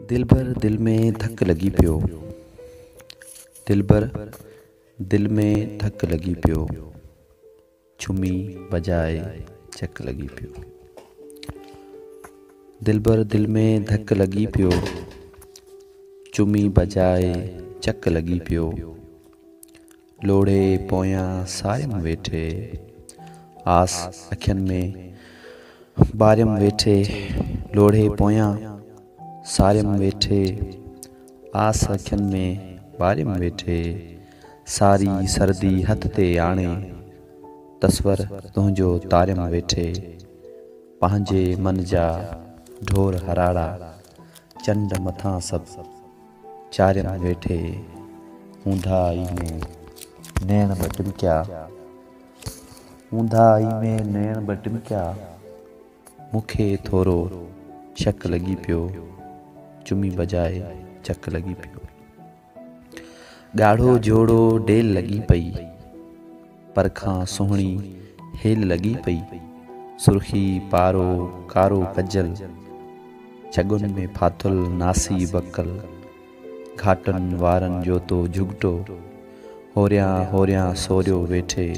दिल भर दिल में धक लगी पियो। दिल भर दिल में धक लगी पियो। छुमी बजाए चक लगी पियो। दिल भर दिल में धक लगी पियो। चुमी बजाए चक लगी पियो। लोढ़े पोयां सारियम वेठे। आस अखियन में बारियम वेठे। लोढ़े पोयां सारियम वेठे। आस अखियन में बारियम वेठे। सारी सर्दी हथ ते आणे। तस्वर तुंहिंजो तारियम वेठे। पंहिंजे मन जा ढोर हराड़ा। चंड मथां सब चारियम वेठे। ऊंधाई में नैण ब टिमकिया। ऊंधाई में नैण ब टिमकिया। मूंखे थोरो शक लगी पियो। चुमी बजाए चक लगी पियो। ॻाढ़ो जोड़ो डेल लगी पई। परखां सुहिणी हेल लगी पई। सुर्खी पारो कारो कजल। छगुन में फाथुल नासी बकल। घाटन वारन जो तो झुगटो। होरियां होरियां सोरियो वेठे।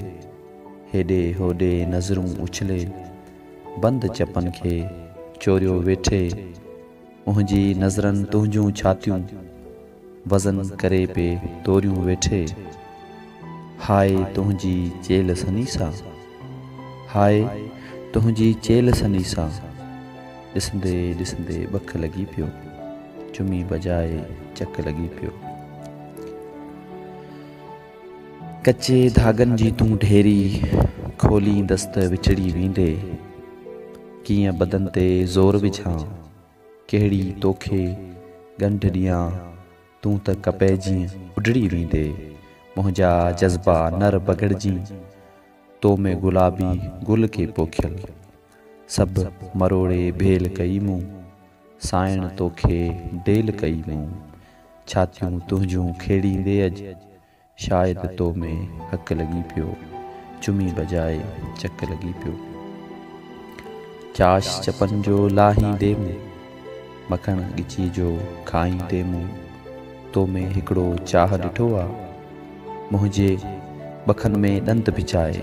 हेॾे होॾे नज़रूं उछले। बंद चपन खे चोरियो वेठे। मुंहिंजी नज़रनि तुंहिंजूं छातियूं वज़न करे पे तोरियूं वेठे। हाय तुंहिंजी चेल सनीसा। हाय तुंहिंजी चेल सनीसा। ॾिसंदे ॾिसंदे बख लगी पियो। चुमी बजाए चक लगी पियो। कच्चे धागनि जी तूं ढेरी। खोली दस्त विछड़ी वेंदे। कीअं बदन ते ज़ोर विझां। कहिड़ी तोखे ॻंढ ॾियां। तूं त कपे जीअं उॾड़ी वेंदे। मुंहिंजा जज़्बा नर बगड़जी। तो में गुलाबी गुल खे पोखियल। सभु मरोड़े भेल कई मूं। साइण तोखे डेल कई मूं। छातियूं तुंहिंजूं खेड़ींदे अॼु। शायदि तो में हक लगी पियो। चुमी बजाए चक लगी पियो। चाश चपन जो लाहींदे मूं। मखण ॻिची जो खाईंदे मूं। तो में हिकिड़ो चाह ॾिठो आ। मुंहिंजे बखन में ॾंद पिचाए।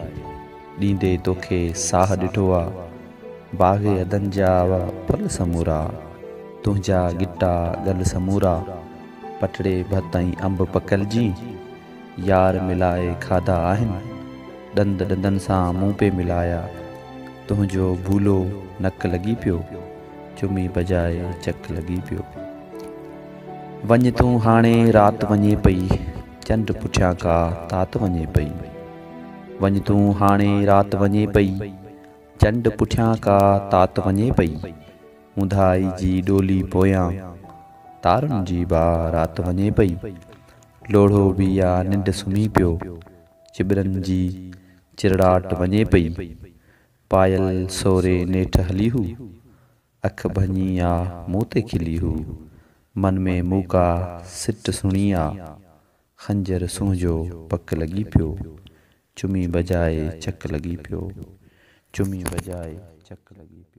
ॾींदे तोखे साह ॾिठो आ। बाग़े अदन जा फल समूरा। तुंहिंजा गिटा गल समूरा। पटड़े भतई अंब पकलजी। यार मिलाए खाधा आहिनि। ॾंद ॾंदनि सां मूं पे मिलाया। तुंहिंजो भूलो नक लगी पियो। चुमी बजाए चक लगी पियो। वञ तूं हाणे रात वञे पई। चंड पुठियां का तात वञे पई। वञ तूं हाणे रात वञे पई। चंड पुठियां का तात वञे पई। ऊंधाई जी डोली पोयां तारुनि जी बारात वञे पई। लोढ़ो बि या निंड सुम्ही पियो। चिबरनि जी चिरड़ाट वञे पई। पायल सोरे नेठ हली हू। अख भञी आ मूं ते खिली हू। मन में मूका सिट सुणी आ। खंजर सूंहिंजो पक लगी पियो। चुमी बजाए चक लगी पियो। चुमी बजाए चक लगी पियो।